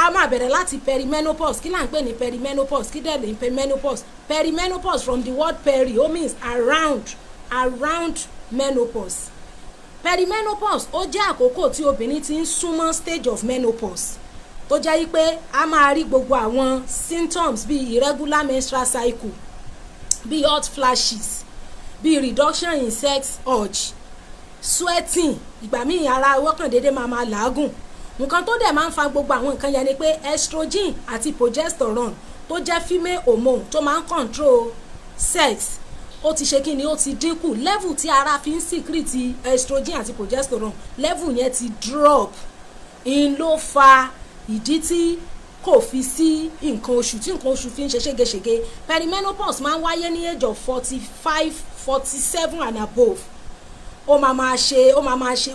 a máa bẹ̀rẹ̀ láti perimenopause. Kí là ń pè ní perimenopause? Kí dẹ̀ lè ń menopause? Perimenopause from the word peri, ó means around menopause. Perimenopause ó jẹ́ àkókò tí obìnrin ti ń súnmọ́ stage of menopause, tó jẹ́ pé a máa rí gbogbo àwọn symptoms bíi irregular menstrual cycle, bíi hot flashes, bíi reduction in sex urge, sweating, ìgbà míì ara wọ́kàn déédéé máa làágùn. Nǹkan tó dẹ̀ máa ń fa gbogbo àwọn nǹkan yẹn ni pé estrogen àti progesterone tó jẹ́ female hormone tó máa ń control sex ó ti ṣe kí ni, ó ti dínkù. Level tí ara fi ń secrete estrogen àti progesterone level yẹn ti drop. In ló fa ìdí tí kò fi sí nǹkan oṣù, tí nǹkan oṣù fi ń ṣe ṣégeṣége. Perimenopause máa ń wáyé ní age of 45, 47 and above. Ó máa ṣe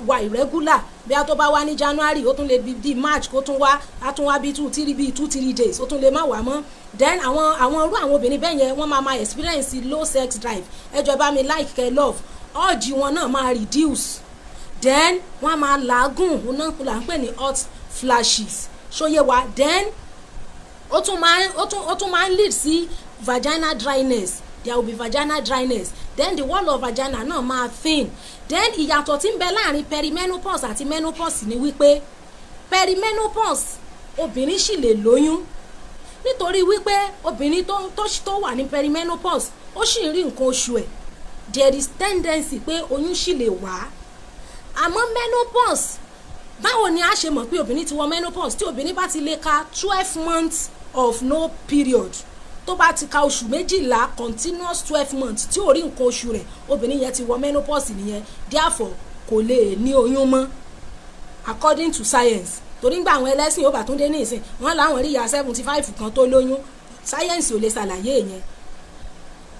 wà irregular. Bí a tó bá wá ní January ó tún lè bí March kó tún wá, á tún wá bí 2-3 days ó tún lè má wá mọ́. Then àwọn irú àwọn obìnrin bẹ́ẹ̀ yẹn wọ́n máa experience low sex drive. Ẹ jọ̀ọ́ bá mi like kẹ́ love. Urge wọn náà máa reduce. Then wọ́n máa làágùn, òun náà là ń pè ní hot flashes. Ṣóyé wa. Then ó tún máa lead sí vaginal dryness. There will be vaginal dryness. Then the wall of vagina náà máa thin. Then ìyàtọ̀ tí ń bẹ láàrin perimenopause àti menopause ni wípé perimenopause obìnrin sì lè lóyún, nítorí wípé obìnrin tó wà ní perimenopause ó sì ń rí nǹkan oṣù ẹ̀. There is tendency pé oyún sì lè wá. Àmọ́ menopause, báwo ni a ṣe mọ̀ pé obìnrin ti wọ menopause? Tí obìnrin bá ti lè ka 12 months of no period, tó bá ti ka oṣù 12 continuous 12 months tí ò rí nǹkan oṣù rẹ̀, obìnrin yẹn ti wọ menopause nìyẹn. Therefore kò lè ní oyún mọ́ according to science. Torí gbà àwọn ẹlẹ́sìn ó bá tún dé ní ìsìn wọ́n láwọn rí ìyá 75 kan tó lóyún. Science ò lè ṣàlàyé yẹn.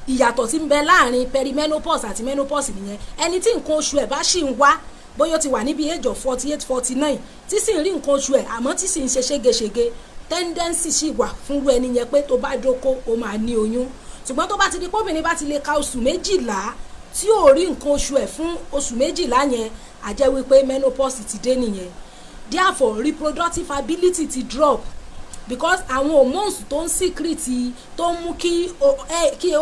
Ìyàtọ̀ tí ń bẹ láàrin perimenopause àti menopause nìyẹn. Ẹni tí nǹkan oṣù ẹ̀ bá ṣì ń wá, bóyá ó ti wà níbi age of 48, 49 tí sì ń rí nǹkan oṣù ẹ̀ àmọ́ tí sì ń ṣe ṣégeṣége, tendency sì wà fúnrú ẹni yẹn pé tó bá dóko ó máa ní oyún. Ṣùgbọ́n tó bá ti di pé obìnrin bá ti lè ka oṣù 12 tí ò rí nǹkan oṣù ẹ̀ fún oṣù 12 yẹn, a jẹ́ wípé menopause ti dé nìyẹn. Therefore reproductive ability ti drop, because àwọn hormones tó ń secrete tó ń mú kí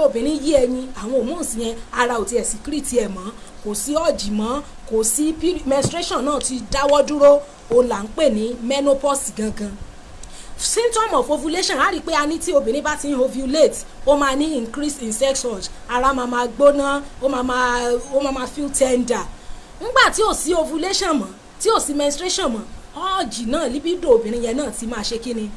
obìnrin yí ẹyin, àwọn hormones yẹn ara ò tiẹ̀ secrete ẹ̀ mọ́, kò sí ọ̀jì mọ́, kò sí menstruation náà ti dáwọ́ dúró. Ó là ń pè ní menopause gangan. Symptom of ovulation, a rí pé a ní tí obìnrin bá ti ń ovulate ó máa ní increase in sex urge, ara máa gbóná, ó máa feel tender. Nígbà tí ò sí ovulation mọ́, tí ò sí menstruation mọ́, urge náà, libido obìnrin yẹn náà ti máa ṣe kíni,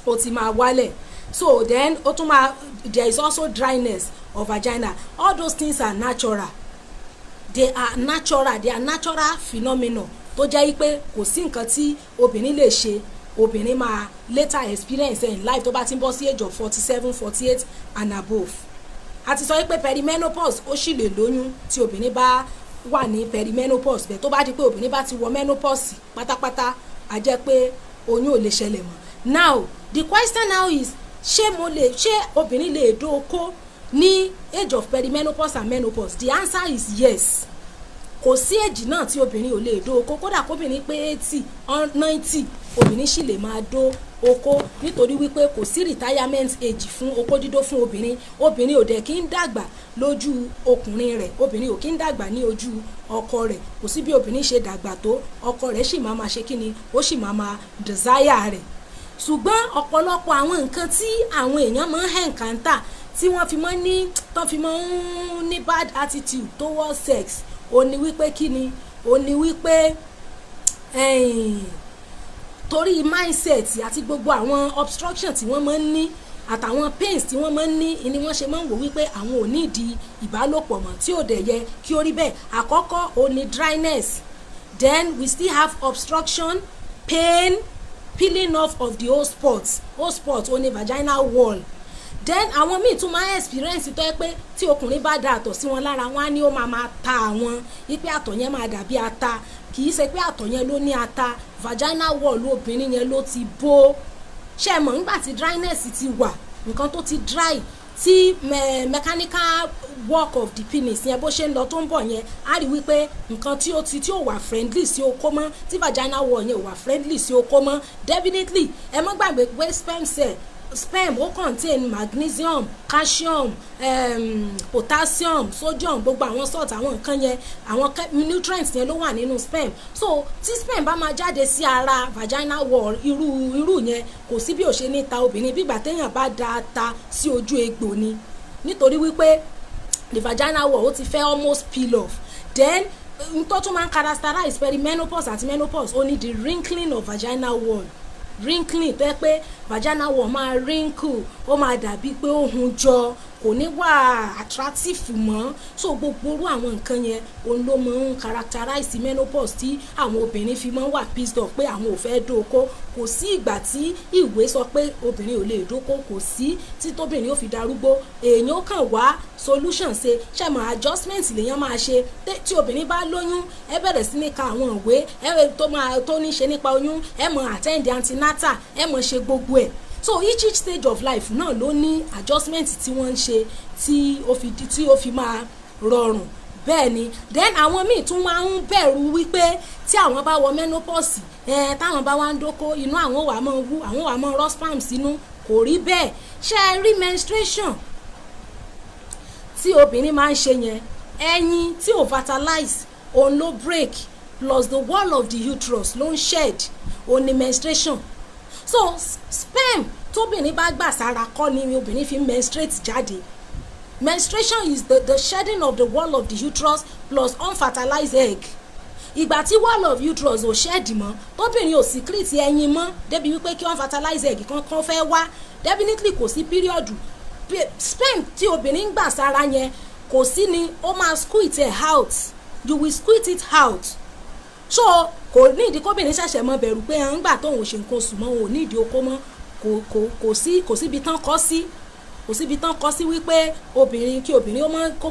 ó ti máa wálẹ̀. So then ó tún máa, there is also dryness of vagina. All those things are natural. They are natural phenomena tó jẹ́ pé kò sí nǹkan tí obìnrin lè ṣe. Obìnrin máa later experience in life tó bá ti ń bọ́ sí age of 47, 48 and above. A ti sọ pé perimenopause ó sì lè lóyún tí obìnrin bá wà ní perimenopause, bẹ́ẹ̀ tó bá di pé obìnrin bá ti wọ menopause pátápátá, a jẹ́ pé oyún ò lè ṣẹlẹ̀ mọ́. Now the question now is, ṣé obìnrin lè dóko ní age of perimenopause and menopause? The answer is yes. Kò sí èjì náà tí obìnrin ò lè dó oko, kódà kóbìnrin pé 80 or 90 obìnrin sì lè máa dó oko, nítorí wípé kò sí retirement age fún oko dídó fún obìnrin. Obìnrin ò dẹ̀ kí ń dàgbà lójú ọkùnrin rẹ̀, obìnrin ò kí ń dàgbà ní ojú ọkọ rẹ̀. Kò sí bí obìnrin ṣe dàgbà tó, ọkọ rẹ̀ sì máa ṣe kíni, ó sì máa desire rẹ̀. Ṣùgbọ́n ọ̀pọ̀lọpọ̀ àwọn nǹkan tí àwọn èèyàn máa ń encounter tí wọ́n fi máa ń ní bad attitude towards sex, ó ní wípé kíni, ó ní wípé torí mindset àti gbogbo àwọn obstruction tí wọ́n máa ń ní àtàwọn pains tí wọ́n máa ń ní ni wọ́n ṣe máa ń wò wípé àwọn ò ní ìdí ìbálòpọ̀ mọ́, tí ò dẹ̀ yẹ kí ó rí bẹ́ẹ̀. Àkọ́kọ́ ó ní dryness, then we still have obstruction, pain, peeling off of the whole spot ó ní vaginal wall. Then àwọn míì tún máa experience tó yẹ pé tí ọkùnrin bá da àtọ̀ sí wọn lára, wọn á ní ó máa ta àwọn, wípé àtọ̀ yẹn máa dàbí ata. Kì í ṣe pé àtọ̀ yẹn ló ní ata, vaginal wall obìnrin yẹn ló ti bó. Ṣé mọ̀ nígbà tí dryness ti wà, nǹkan tó ti dry, tí mechanical work of the penis yẹn bó ṣe ń lọ tó ń bọ̀ yẹn á rí wípé nǹkan tí ó wà friendly sí okó mọ́ tí vaginal wall yẹn ò wà friendly sí okó mọ́ definitely ẹ má gbàgbé pé sperm ó contain magnesium, calcium, potassium, sodium, gbogbo àwọn salt àwọn nǹkan yẹn àwọn nutrients yẹn ló wà nínú sperm. So tí sperm bá máa jáde sí ara vaginal wall irú yẹn kò sí bí ó ṣe ní ta obìnrin bí ìgbà téèyàn bá da ata sí ojú egbò ni, nítorí wípé the vaginal wall ó ti fẹ́ almost peel off. Then tó tún máa ń characterize perimenopause àti menopause ó ní the wrinkling of vaginal wall. Wrinkling tó yẹ pé vaginal wall máa wrinkle, ó máa dàbí pé ó hun jọ, kò ní wà attractive mọ́. So gbogbo irú àwọn nǹkan yẹn òun ló máa ń characterize menopause tí àwọn obìnrin fi máa ń wà pissed off pé àwọn ò fẹ́ dóko. Kò sí ìgbà tí ìwé sọ pé obìnrin ò lè dóko, kò sí tí tóbìnrin ó fi darúgbó. Èèyàn ó kàn wá solution ṣe ṣẹ̀mọ̀ adjustment lèèyàn máa ṣe. Tí obìnrin bá lóyún ẹ bẹ̀rẹ̀ sí ní ka àwọn ìwé tó ní ṣe nípa oyún, ẹ mọ̀ attend antenatal, ẹ mọ̀ ṣe gbogbo ẹ̀. So each stage of life náà ló ní adjustment tí wọ́n ń ṣe tí ó fi máa rọrùn. Bẹ́ẹ̀ ni then àwọn míì tún máa ń bẹ̀rù wípé tí àwọn bá wọ menopause táwọn bá wá ń dóko inú àwọn wà máa wú, àwọn wà máa rọ sperm sínú. Kò rí bẹ́ẹ̀. Ṣé ẹ rí menstruation tí obìnrin máa ń ṣe yẹn, ẹyin tí ò fertilize òun ló break plus the wall of the uterus ló ń shed òun ni menstruation. So sperm tóbìnrin bá gbà sára kọ́ ni obìnrin fi menstruate jáde. Menstruation is the shedding of the wall of the uterus plus unfertilized egg. Ìgbà tí wall of uterus ò shed mọ́ tóbìnrin ò secrete ẹyin mọ́ débi wípé kí unfertilized egg kankan fẹ́ wá, definitely kò sí period. Sperm tí obìnrin gbà sára yẹn kò sí ni ó máa squeeze it out, you will squeeze it out. So kò ní ìdí kóbìnrin ṣẹ̀ṣẹ̀ mọ bẹ̀rù pé à ń gbà tóun ò ṣe nǹkan oṣù mọ́ òun ò ní ìdí okó mọ́. Kò síbi tán kọ́ sí, kò síbi tán kọ́ sí wípé kí obìnrin kó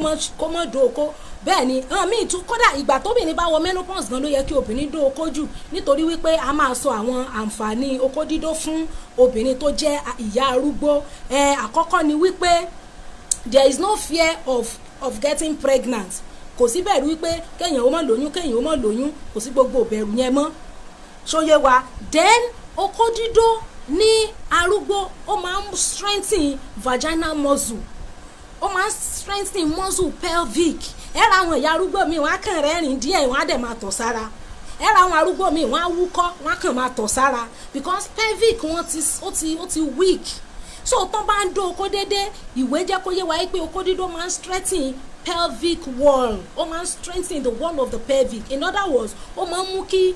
mọ́ dó okó. Bẹ́ẹ̀ ni míì tún kódà ìgbà tóbìnrin bá wọ menopause gan ló yẹ kí obìnrin dó okó jù, nítorí wípé a máa sọ àwọn àǹfààní okó dídó fún obìnrin tó jẹ́ ìyá arúgbó. Àkọ́kọ́ ni wípé there is no fear of getting pregnant. Kò sí bẹ̀rù wípé kéèyàn ó má lóyún, kò sí gbogbo bẹ̀rù yẹn mọ́. Ṣóyé wa. Then okó dídó ní arúgbó ó máa ń strengthen vaginal muscle, ó máa ń strengthen muscle pelvic. Ẹ ra àwọn ìyá arúgbó mi wọ́n á kàn rẹ́rìn díẹ̀ wọ́n á dẹ̀ máa tọ̀ sára. Ẹ ra àwọn arúgbó mi wọ́n á wúkọ́ wọ́n á kàn máa tọ̀ sára because pelvic wọn ó ti weak. So tó bá ń dó okó dédé, ìwé jẹ́ kó yé wa pé okó dídó máa ń strengthen pelvic wall, ó máa ń strengthen the wall of the pelvic. In other words, ó máa ń mú kí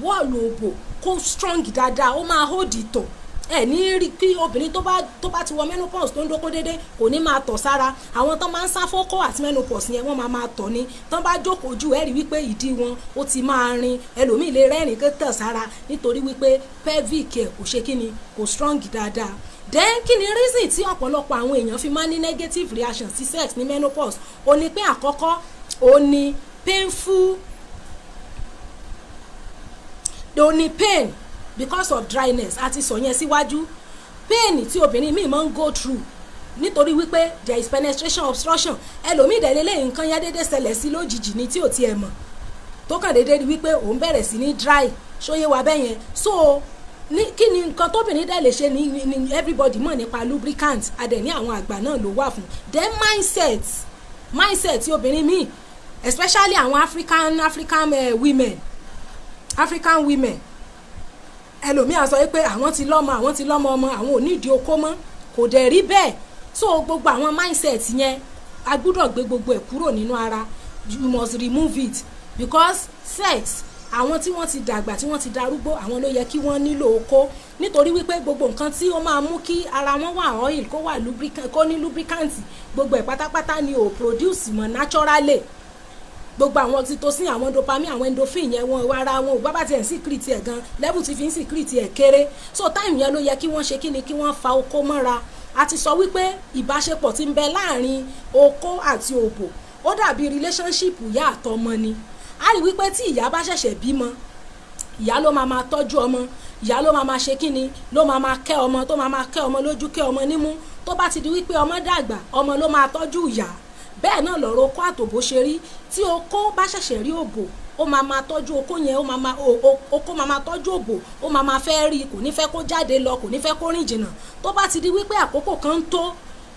wall òbò kó strong dáadáa, ó máa hold ìtọ̀. Ẹ ní rí kí obìnrin tó bá ti wọ menopause tó ń dóko dédé kò ní máa tọ̀ sára. Àwọn tó máa ń sá fọ́kọ́ àti menopause yẹn wọ́n máa tọ̀ ni. Tán bá jókòó jù ẹ rí wípé ìdí wọn ó ti máa rin, ẹlòmíì lè rẹ́rìn kó tọ̀ sára nítorí wípé pelvic ẹ̀ kò ṣe kíni, kò strong dáadáa. Then kí ni reason tí ọ̀pọ̀lọpọ̀ àwọn èèyàn fi máa ní negative reaction sí sex ní menopause? Ó ní pé àkọ́kọ́ ó ní pain because of dryness. Àti sọ yẹn síwájú, pain tí obìnrin míì máa ń go through nítorí wípé there is penetration obstruction. Ẹlòmíì dẹ̀ lélẹ́yìn nǹkan yẹn déédéé ṣẹlẹ̀ sí lójijì ni tí ò tiẹ̀ mọ̀ tó kàn déédéé rí wípé òun bẹ̀rẹ̀ sí ní dry. Ṣóyé wa bẹ́yẹn. So kí ni nǹkan tóbìnrin dẹ̀ lè ṣe ní everybody mọ̀ nípa lubricant, adẹ̀ ní àwọn àgbà náà ló wà fún. Then mindset tí obìnrin míì especially àwọn African women ẹlòmíì á sọ pé àwọn ti lọ́mọ ọmọ àwọn ò ní ìdí okó mọ́. Kò dẹ̀ rí bẹ́ẹ̀. So gbogbo àwọn mindset yẹn a gbúdọ̀ gbé gbogbo ẹ̀ kúrò nínú ara. You must remove it because sex àwọn tí wọ́n ti dàgbà tí wọ́n ti darúgbó àwọn ló yẹ kí wọ́n nílò okó, nítorí wípé gbogbo nǹkan tí ó máa mú kí ara wọn wà oil kó wà lubricant kó ní lubricant gbogbo ẹ̀ pátápátá ni ò produce mọ́ naturally. Gbogbo àwọn oxytocin àwọn dopamine àwọn endorphin yẹn wọn ara wọn ò bá tiẹ̀ ń secrete ẹ̀ gan level ti fi ń secrete ẹ̀ kéré. So time yẹn ló yẹ kí wọ́n ṣe kíni kí wọ́n fa okó mọ́ra. A ti sọ wípé ìbáṣepọ̀ tí ń bẹ láàrin okó àti òbò ó dàbí relationship ìyá àtọmọ ni. A rí wípé tí ìyá bá ṣẹ̀ṣẹ̀ bímọ, ìyá ló máa tọ́jú ọmọ, ìyá ló máa ṣe kíni ló máa kẹ́ ọmọ tó máa kẹ́ ọmọ lójú kẹ́ ọmọ nímú tó bá ti di wípé ọmọ dàgbà ọmọ ló máa tọ́jú ìyá. Bẹ́ẹ̀ náà lọ̀rọ̀ okó àtòbó ṣe rí. Tí okó bá ṣẹ̀ṣẹ̀ rí òbò ó máa tọ́jú okó yẹn, okó máa tọ́jú òbò, ó máa fẹ́ rí, kò ní fẹ́ kó jáde lọ, kò ní fẹ́ kó rìn jìnnà. Tó bá ti di wípé àkókò kan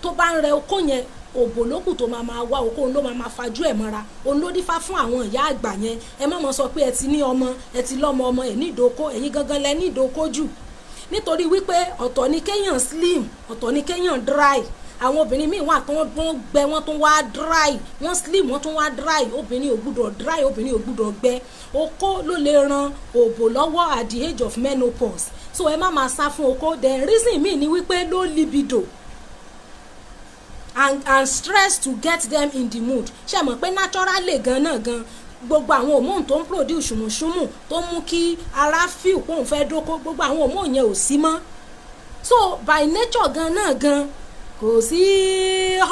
tó bá ń rẹ okó yẹn, òbò lókù tó máa wá okó ló máa fajú ẹ̀ mọ́ra. Òun ló dífá fún àwọn ìyá àgbà yẹn. Ẹ má mọ̀ sọ pé ẹ ti ní ọmọ, ẹ ti lọ́mọ ọmọ ẹ̀ ní ìdókó, ẹ̀yin gangan lẹ ní ìdókó jù. Nítorí wípé ọ̀tọ̀ ni kéèyàn slim, ọ̀tọ̀ ni kéèyàn dry. Àwọn obìnrin míì wà tó wọ́n gbẹ wọ́n tún wá dry, wọ́n slim wọ́n tún wá dry. Obìnrin ò gbúdọ̀ dry, obìnrin ò gbúdọ̀ gbẹ. Okó ló lè ran òbò lọ́wọ́ at the age of menopause. So ẹ má máa sá fún okó. The reason míì ni wípé low libido and stress to get them in the mood. Ṣé mọ̀ pé naturally gan gbogbo àwọn hormone tó ń produce ṣùmùṣùmù tó mú kí ara feel pé òun fẹ́ dóko, gbogbo àwọn hormone yẹn ò sí mọ́. So by nature gan kò sí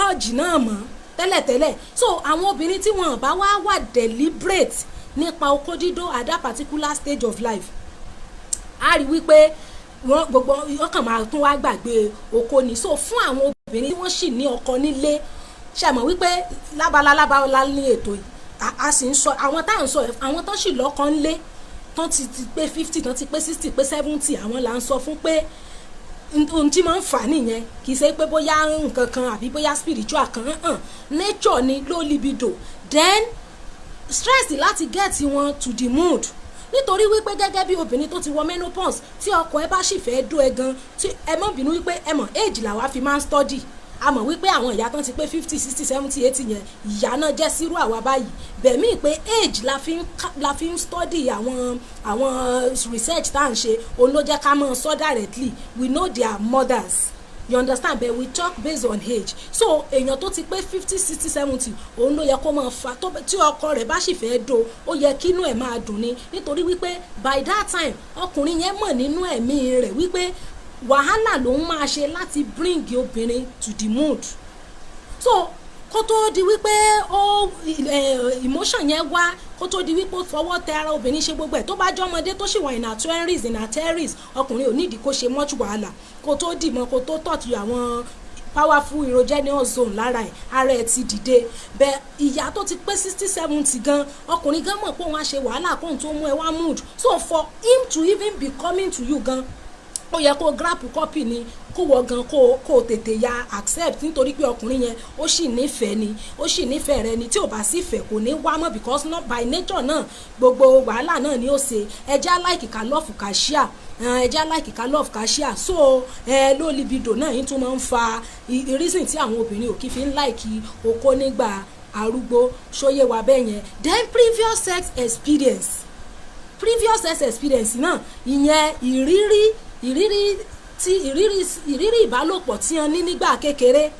urge náà mọ́ tẹ́lẹ̀tẹ́lẹ̀. So àwọn obìnrin tí wọ́n bá wà deliberate nípa okó dídó at that particular stage of life, a rí wípé wọ́n kàn máa tún wá gbàgbé okó ni. So fún àwọn obìnrin tí wọ́n sì ní ọkọ nílé, ṣe mọ̀ wípé lábala ní ètò yìí a sì ń sọ àwọn tá à ń sọ àwọn tó sì lọ́kọ nílé tán ti pé 50, tán ti pé 60, pé 70, àwọn là ń sọ fún pé ohun tí máa ń fà nìyẹn. Kì í ṣe pé bóyá nǹkan kan àbí bóyá spiritual kan nature ni low libido, then stress láti get wọn to the mood. Nítorí wípé gẹ́gẹ́ bí obìnrin tó ti wọ menopause, tí ọkọ ẹ bá sì fẹ́ dó ẹ gan, tí ẹ mọ̀ bínú wípé ẹ mọ̀ age làwa fi máa ń study. A mọ̀ wípé àwọn ìyá tán ti pé 50, 60, 70, 80 yẹn ìyá náà jẹ́ sírú àwa báyìí. Bẹ̀mí pé age la fi ń study àwọn research tá à ń ṣe. Òun ló jẹ́ ká mọ̀ sọ directly. We know their mothers, you understand, but we talk based on age. So èèyàn tó ti pé 50, 60, 70 òun ló yẹ kó máa fa tí ọkọ rẹ̀ bá sì fẹ́ dó, ó yẹ kí inú ẹ̀ máa dùn ni. Nítorí wípé by that time ọkùnrin yẹn mọ̀ nínú ẹ̀mí rẹ̀ wípé wàhálà lòun máa ṣe láti bring obìnrin to the mood. So kó tó di wípé emotion yẹn wá, kó tó di wípé ó fọwọ́ tẹ ara obìnrin ṣe gbogbo ẹ̀, tó bá jẹ́ ọmọdé tó sì wà in her 20s ọkùnrin ò nídìí kó ṣe much wàhálà. Kó tó dì mọ́, kó tó touch àwọn powerful erogenous zone lára ẹ̀, ara ẹ̀ ti dìde. Bẹ́ẹ̀ ìyá tó ti pé 60, 70 gan, ọkùnrin gan mọ̀ pé òun á ṣe wàhálà kóun tó mú ẹ wá mood. So for him to even be coming to you gan, ó yẹ kó grab copy ni, kó wọ gan kó tètè ya accept. Nítorí pé ọkùnrin yẹn ó sì nífẹ̀ẹ́ ni, ó sì nífẹ̀ẹ́ rẹ ni. Tí ò bá sì fẹ́ kò ní wá mọ́, because not by nature náà gbogbo wàhálà náà ni ó ṣe. Ẹja like ká love ká share, ẹja like ká love ká share. So low libido náà yìí tún máa ń fa reason tí àwọn obìnrin ò kí fi ń like okó nígbà arúgbó. Ṣóyè wa bẹ́ẹ̀ yẹn. Then previous sex experience náà, ìyẹn ìrírí ìbálòpọ̀ tí wọ́n ní nígbà kékeré.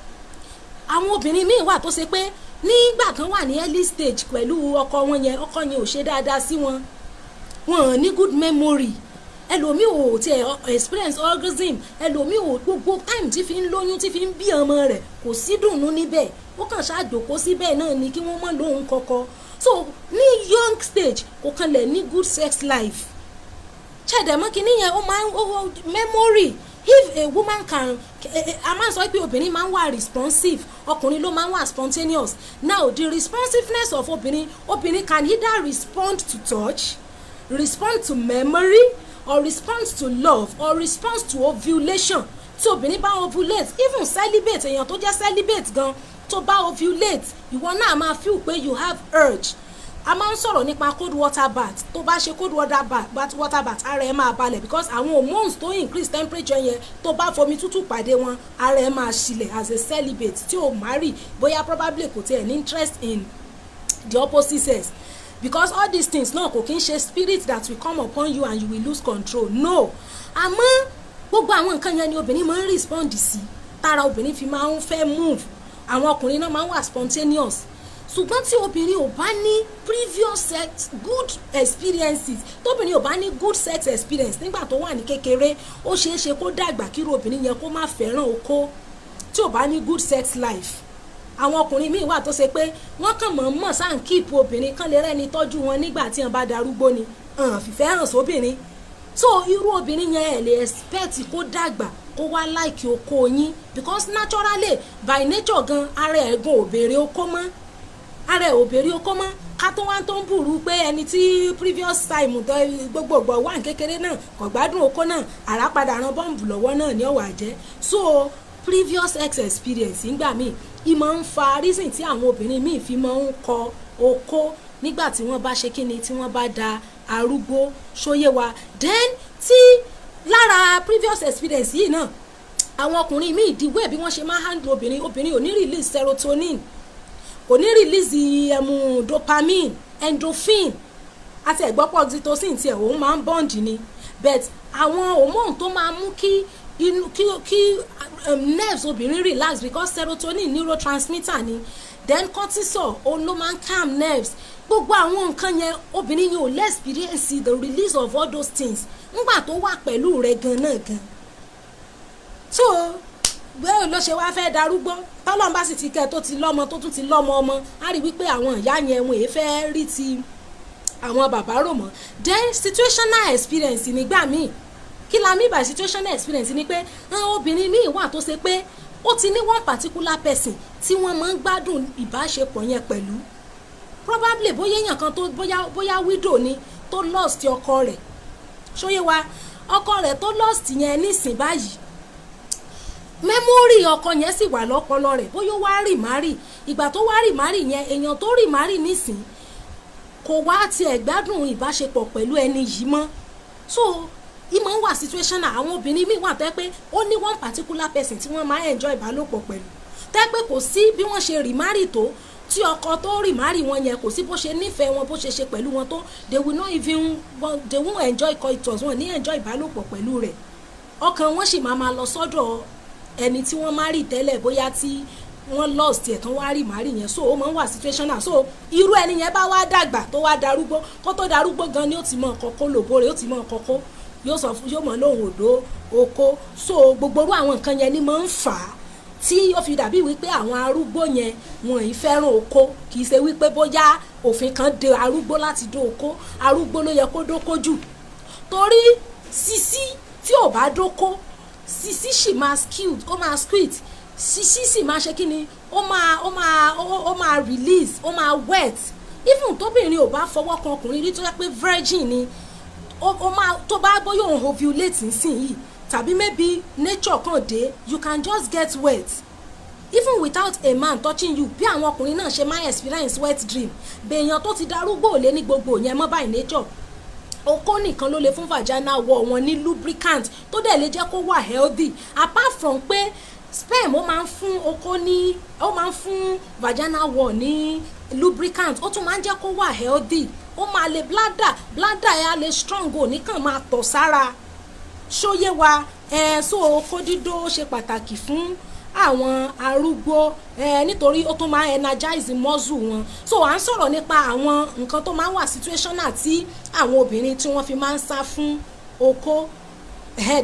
Àwọn obìnrin míì wà tó ṣe pé nígbà kan wà ní early stage pẹ̀lú ọkọ yẹn ò ṣe dáadáa sí wọn ò ní good memory. Ẹlòmíì ò tiẹ̀ experience orgasm, ẹlòmíì ò gbogbo time tí fi ń lóyún tí fi ń bí ọmọ rẹ̀ kò sí dùnnú níbẹ̀, ó kàn ṣàjòkó síbẹ̀ náà ni kí wọ́n mọ̀ lóhun kọ́kọ́. So ní young stage kò kan lè ní good sex life. Ṣẹ̀dẹ̀mọ́ kìíní yẹn ó máa ń memory. If a woman can a máa ń sọ pé obìnrin máa ń wà responsive, ọkùnrin ló máa ń wà spontaneous. Now the responsiveness of obìnrin can either respond to touch, respond to memory, or respond to love, or respond to ovulation. Tí obìnrin bá ovulate, even celibate, èèyàn tó jẹ́ celibate gan tó bá ovulate, ìwọ náà máa feel pé you have urge. A máa ń sọ̀rọ̀ nípa cold water bath. Tó bá ṣe cold water bath ara ẹ máa balẹ̀, because àwọn hormones tó increase temperature yẹn tó bá fomi tútù pàdé wọn ara ẹ máa ṣílẹ̀. As a celibate tí ò marry, bóyá probably kò tiẹ̀ ní interest in the opposite sex, because all these things náà kò kí ń ṣe spirit that will come upon you and you will lose control. No. Àmọ́ gbogbo àwọn nǹkan yẹn ni obìnrin máa ń respond sí, tára obìnrin fi máa ń fẹ́ move. Àwọn ọkùnrin náà máa ń wà spontaneous. Ṣùgbọ́n tí obìnrin ò bá ní previous sex good experiences, tóbìnrin ò bá ní good sex experience nígbà tó wà ní kékeré, ó ṣeé ṣe kó dàgbà kírú obìnrin yẹn kó má fẹ́ràn okó. Tí ò bá ní good sex life, àwọn ọkùnrin míì wà tó ṣe pé wọ́n kàn mọ̀ sáà ń kíìpù obìnrin kan lè rẹ́ni tọ́jú wọn nígbà tí wọ́n bá darúgbó ni. Fìfẹ́ hàn sóbìnrin, so irú obìnrin yẹn ẹ lè expect kó dàgbà kó wá like oko yín because naturally by nature gan ara ẹ̀ gan ò béèrè oko mọ́ ara ẹ̀ ò béèrè oko mọ́ ká tó wá tó ń burú pé ẹni tí previous time tó gbogbogbò wà ní kékeré náà kò gbádùn oko náà àrà padà ran bọ́ǹbù lọ́wọ́ náà ní ọ̀wà jẹ́ so previous experience ńgbà míì ìmọ̀ ń fa reason tí àwọn obìnrin míì fi máa ń kọ oko nígbà tí wọ́n bá ṣe kíni tí wọ́n bá da arúgbó ṣóyé wa then tí lára previous experience yìí náà àwọn ọkùnrin míì ìdíwé bí wọ́n ṣe máa handle obìnrin ò ní release serotonin kò ní release dopamine endorphin àti ẹ̀gbọ́pọ̀ oxytocin tiẹ̀ òun máa ń bond ni but àwọn hormone tó máa mú kí nerves obìnrin relax because serotonin neurotransmitter ni then cortisol òun ló máa ń calm nerves gbogbo àwọn nǹkan yẹn obìnrin yóò lè experience the release of all those things nígbà tó wà pẹ̀lú rẹ̀ gan so bẹ́ẹ̀ ló ṣe wá fẹ́ darúgbó tọ́lọ́n bá sì ti kẹ́ tó ti lọ́mọ tó tún ti lọ́mọ ọmọ á rí wípé àwọn ìyá yẹn wọn èé fẹ́ rí ti àwọn bàbá rò mọ́ then situational experience nígbà míì kí la mí by situational experience ni pé obìnrin míì wà tó ṣe pé ó ti ní one particular person tí wọ́n máa ń gbádùn ìbáṣepọ̀ yẹn pẹ̀lú probably bóyá èèyàn kan tó bóyá widow ni tó lost ọkọ rẹ̀ ṣóyé wa ọkọ rẹ̀ tó lost yẹn nísìn báyìí memory ọkọ yẹn sì wà lọ́pọlọ rẹ̀ bóyá ó wá remarry ìgbà tó wá remarry yẹn èèyàn tó remarry nísìn kò wá tiẹ̀ gbádùn ìbáṣepọ̀ pẹ̀lú ẹni yìí mọ́ so ìmọ̀ ń wà situational àwọn obìnrin míì wà tẹ́ pé ó ní one particular person tí wọ́n máa enjoy ìbálòpọ̀ pẹ̀lú tẹ́ pé kò sí bí wọ́n ṣe remarry tó tí ọkọ tó remarry wọn yẹn kò sí bó ṣe nífẹ̀ẹ́ wọn bó ṣe ṣe pẹ̀lú wọn tó they won't enjoy coitus wọn ní enjoy ìbálòpọ̀ pẹ̀lú rẹ̀ ọkàn wọn sì máa lọ sọ́dọ̀ ẹni tí wọ́n marry tẹ́lẹ̀ bóyá tí wọ́n lost ẹ̀ tán wá remarry yẹn so ó máa ń wà situational so irú ẹni yẹn bá wá dàgbà tó wá darúgbó kó tó darúgbó gan ni ó ti mọ kọ́kọ́ lòbó rẹ̀ ó ti mọ kọ́kọ́ yóò sọ fún yóò mọ lóhùn òdó oko so gbogbo irú àwọn nǹkan yẹn ni máa ń fà á tí ó fi dàbí wípé àwọn arúgbó yẹn wọn ì fẹ́ràn oko kì í ṣe wípé bóyá òfin kan de arúgbó láti dó oko arúgbó ló yẹ kó dóko jù torí sisi tí ò bá dóko sisi sì máa skewed ó máa squid sisi sì máa ṣe kíni ó máa release ó máa wet even tóbìnrin ò bá fọwọ́ kan ọkùnrin rí tó yẹ pé virgin ni ó máa tó bá bóyá òun ovulate nísìnyí tàbí maybe nature kan dé you can just get wet even without a man touching you bí àwọn ọkùnrin náà ṣe máa experience wet dream bèèyàn tó ti darúgbó lé ní gbogbo yẹn mọ́ by nature okó nìkan ló lè fún vaginal wall wọn ní lubricant tó dẹ̀ lè jẹ́ kó wà healthy apart from pé sperm ó máa ń fún okó ní ó máa ń fún vaginal wall ní lubricant ó tún máa ń jẹ́ kó wà healthy ó máa lè bladder ẹ̀ á lè strong ò ní kàn máa tọ̀ sára ṣóyé wa so okó dídó ṣe pàtàkì fún àwọn arúgbó nítorí ó tún máa energize muscle wọn so à ń sọ̀rọ̀ nípa àwọn nǹkan tó máa ń wà situational tí àwọn obìnrin tí wọ́n fi máa ń sá fún okó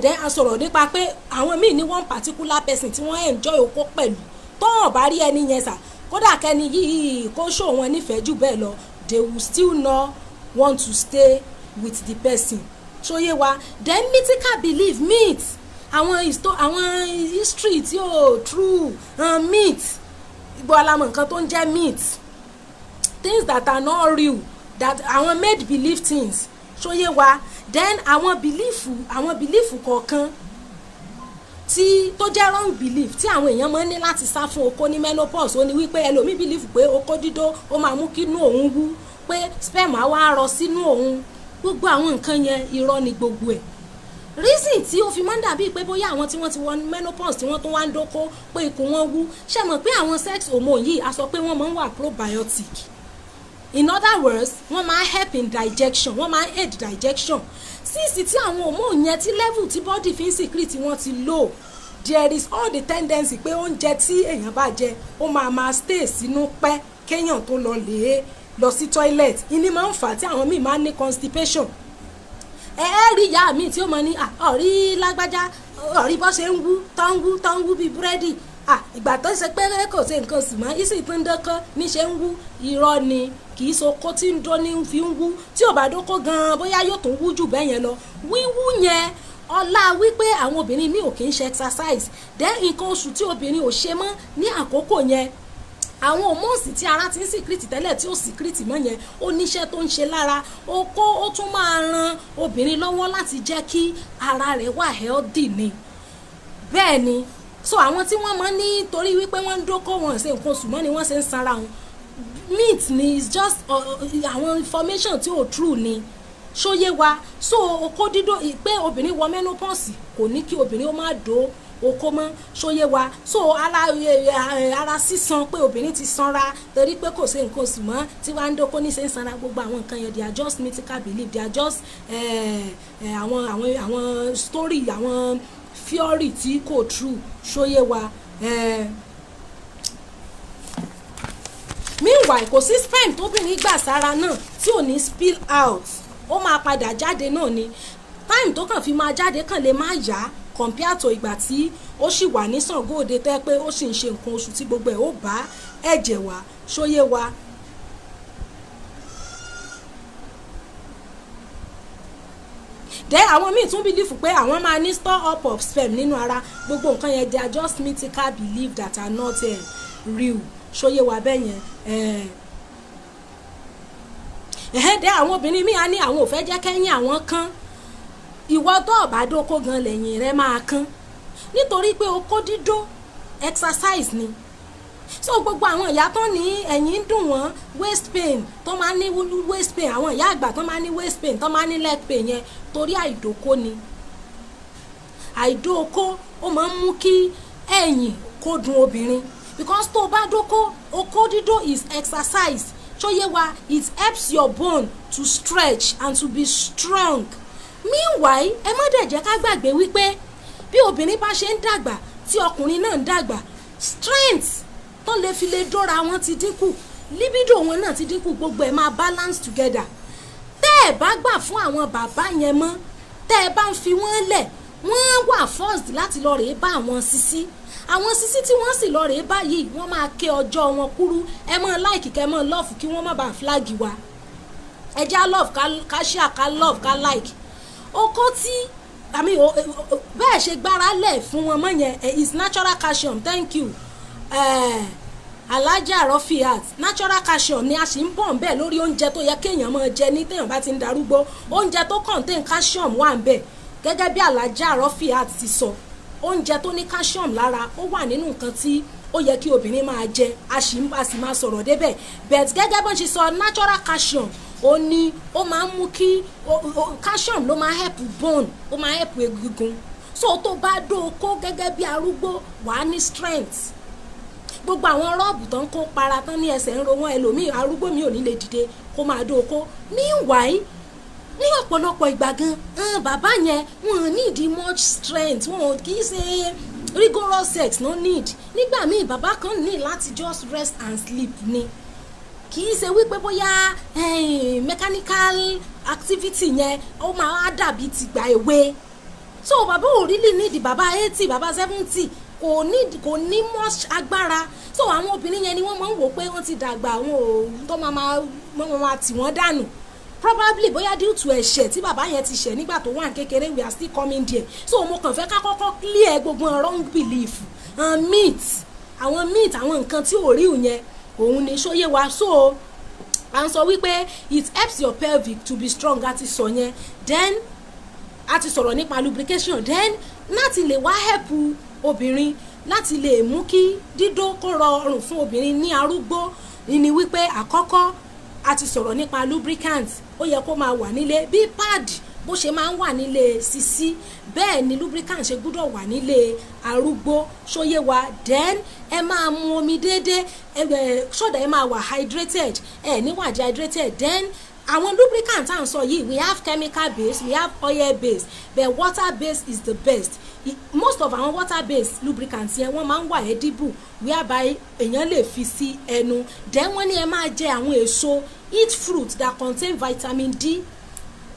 then a sọ̀rọ̀ nípa pé àwọn míì ní one particular person tí wọ́n enjoy okó pẹ̀lú tó hàn bá rí ẹni yẹn sà kódà kẹ́ni yìí kó ṣò wọn nífẹ̀ẹ́ jù bẹ́ẹ̀ lọ they will still not want to stay with the person ṣóyé wa then mythical belief myth àwọn history tí ó true myth gbọ́ alámọ̀ nǹkan tó ń jẹ́ myth things that are not real that àwọn made believe things ṣóyé wa then àwọn belief kọ̀ọ̀kan tí tó jẹ́ wrong belief tí àwọn èèyàn máa ń ní láti sá fún okó ní menopause ó ní wípé ẹlòmíì belief pé okó dídó ó máa mú kí inú òun wú pé sperm á wá rọ sínú òun gbogbo àwọn nǹkan yẹn irọ́ ni gbogbo ẹ̀ reason tí ó fi máa ń dàbí pé bóyá àwọn tí wọ́n ti wọ menopause tí wọ́n tún wá ń dóko pé ikùn wọn wú ṣe mọ̀ pé àwọn sex hormone yìí a sọ pé wọ́n máa ń wà probiotic in other words wọ́n máa help in digestion wọ́n máa aid digestion sísì tí àwọn hormone yẹn tí level tí body fi ń secrete wọ́n ti low there is all the tendency pé oúnjẹ tí èèyàn bá jẹ ó máa stay sínú pẹ́ kéèyàn tó lọ sí toilet ìní máa ń fà tí àwọn míì máa ń ní constipation rí ìyá mi tí ó mọ ní ọ̀rí lágbájá ọ̀rí bó ṣe ń wú tó ń wú bíi búrẹ́dì ìgbà tó ṣe pé kò ṣe nǹkan sì mọ́ ìsì tó ń dọ́kọ́ níṣẹ́ ń wú irọ́ ni kì í so kó tí ń dó ní fi ń wú tí ò bá dókó gan-an bóyá yóò tún wú jù bẹ́ẹ̀ yẹn lọ wíwú yẹn ọlá wípé àwọn obìnrin mi ò kì í ṣe exercise then nǹkan oṣù tí obìnrin ò ṣe mọ́ ní àkókò yẹn àwọn hormones tí ara ti ń síkírìtì tẹ́lẹ̀ tí ó síkírìtì mọ́ yẹn ó níṣẹ́ tó ń ṣe lára ó tún máa ran obìnrin lọ́wọ́ láti jẹ́ kí ara rẹ̀ wà healthy ni bẹ́ẹ̀ ni so àwọn tí wọ́n mọ̀ ní torí wípé wọ́n ń dókó wọn ṣe nǹkan oṣù mọ́ ni wọ́n ṣe ń sanra wọn myth ni is just àwọn information tí ò true ni ṣóyé wa so okó dídó pé obìnrin wọ menopause kò ní kí obìnrin ó má dó okó mọ́ ṣóyé wa so ara sísan pé obìnrin ti sanra torí pé kò ṣe nǹkan oṣù mọ́ tí wàá ń dókó ní ṣe ń sanra gbogbo àwọn nǹkan yẹn they are just mythical belief they are just àwọn story àwọn theory tí kò true ṣóyé wa meanwhile kò sí sperm tóbìnrin gbà sára náà tí ò ní spill out ó máa padà jáde náà ni time tó kàn fi máa jáde kàn lè má yá compare to ìgbà tí ó sì wà ní Ṣàngóòde tẹ́ pé ó sì ń ṣe nǹkan oṣù tí gbogbo ẹ̀ ó bá ẹ̀jẹ̀ wá ṣóyé wa. then àwọn míì tún believe pé àwọn máa ní store up of sperm nínú ara gbogbo nǹkan yẹn they are just mythical belief that are not real ṣóyé wa bẹ́ẹ̀ yẹn then àwọn obìnrin míì á ní àwọn ò fẹ́ jẹ́ kẹ́yìn àwọn kán ìwọ tó ọ̀bá dókó gan lẹ́yìn rẹ máa kán nítorí pé okó dídó exercise ni so gbogbo àwọn ìyá tó ní ẹ̀yìn ń dùn wọ́n waist pain tó máa ní waist pain àwọn ìyá àgbà tó máa ní waist pain tó máa ní leg pain yẹn torí àìdókó ni àìdókó ó máa ń mú kí ẹ̀yìn kó dùn obìnrin because tó bá dókó okó dídó is exercise ṣóyé wa it helps your bone to stretch and to be strong meanwhile ẹ má dẹ̀ jẹ́ ká gbàgbé wípé bí obìnrin bá ṣe ń dàgbà tí ọkùnrin náà ń dàgbà strength tó lè fi lè dóra wọn ti dínkù libido wọn náà ti dínkù gbogbo ẹ̀ máa balance together tẹ́ ẹ bá gbà fún àwọn bàbá yẹn mọ́ tẹ́ ẹ bá ń fi wọ́n lẹ̀ wọ́n wà forced láti lọ rèé bá àwọn sisi tí wọ́n sì lọ rèé báyìí wọ́n máa ké ọjọ́ wọn kúrú ẹ mọ́ like kẹ́ mọ́ love kí wọ́n má bàa flag wa ẹ já love ká share ká love ká like okó tí bẹ́ẹ̀ ṣe gbára lẹ̀ fún wọn mọ́ yẹn is natural calcium thank you Alhaja Rafiat natural calcium ni a sì ń bọ̀ ń bẹ̀ lórí oúnjẹ tó yẹ kéèyàn máa jẹ ní téèyàn bá ti ń darúgbó oúnjẹ tó contain calcium wà ń bẹ̀ gẹ́gẹ́ bí Alhaja Rafiat ti sọ oúnjẹ tó ní calcium lára ó wà nínú nǹkan tí ó yẹ kí obìnrin máa jẹ a sì máa sọ̀rọ̀ débẹ̀ but gẹ́gẹ́ bó ṣe sọ natural calcium ó ní ó máa ń mú kí calcium ló máa help bone ó máa help egungun so tó bá dóokó gẹ́gẹ́ bí arúgbó wàá ní strength gbogbo àwọn rọ́ọ̀bù tó ń kó para tán ní ẹsẹ̀ ń ro wọn ẹlòmíì arúgbó mi ò ní lè dìde kó máa dóokó meanwhile ní ọ̀pọ̀lọpọ̀ ìgbà gan bàbá yẹn wọn need much strength wọn kì í ṣe rigorous sex no need nígbà míì bàbá kan ní láti just rest and sleep ni kì í ṣe wípé bóyá mechanical activity yẹn ó máa dàbí tìgbà èwe so bàbá ò really need bàbá 80 bàbá 70 kò ní much agbára so àwọn obìnrin yẹn ni wọ́n máa ń wò pé wọ́n ti dàgbà àwọn ò tó máa tì wọ́n dànù probably bóyá due to ẹ̀ṣẹ̀ tí bàbá yẹn ti ṣẹ̀ nígbà tó wà ní kékeré we are still coming there so mo kàn fẹ́ ká kọ́kọ́ clear gbogbo wrong belief àwọn myth àwọn nǹkan tí ò rí yẹn òun ni ṣóyé wa so à ń sọ wípé it helps your pelvic to be strong àti sọ yẹn then a ti sọ̀rọ̀ nípa lubrication then láti lè wá help obìnrin láti lè mú kí dídó kó rọrùn fún obìnrin ní arúgbó ni wípé àkọ́kọ́ a ti sọ̀rọ̀ nípa lubricant ó yẹ kó máa wà nílé bí pad bó ṣe máa ń wà nílé sisi bẹ́ẹ̀ ni lubricant ṣe gbúdọ̀ wà nílé arúgbó ṣóyé wa then ẹ máa mu omi déédéé ṣọ́dà ẹ máa wà hydrated ẹ níwà dehydrated then àwọn lubricant à ń sọ yìí we have chemical base we have oil base but water base is the best most of our water based lubricants yẹn wọ́n máa ń wà edible whereby èèyàn lè fi sí ẹnu then wọ́n ní ẹ máa jẹ àwọn èso eat fruit that contain vitamin D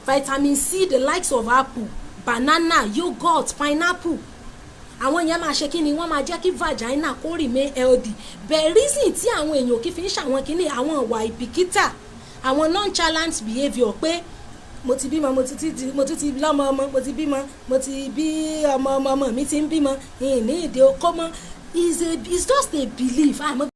vitamin C the likes of apple banana yogurt pineapple àwọn yẹn máa ṣe kí ni wọ́n máa jẹ́ kí vagina kó remain healthy. bẹ́ẹ̀ reason tí àwọn èèyàn kì í fi ń ṣàwọn kí ni àwọn ìwà ìbìkítà àwọn nonchalant behaviour pé mo ti bímọ mo ti lọ́mọ ọmọ mo ti bímọ mo ti bí ọmọ mi ti ń bímọ ìní ìdè okó mọ́ is just a belief.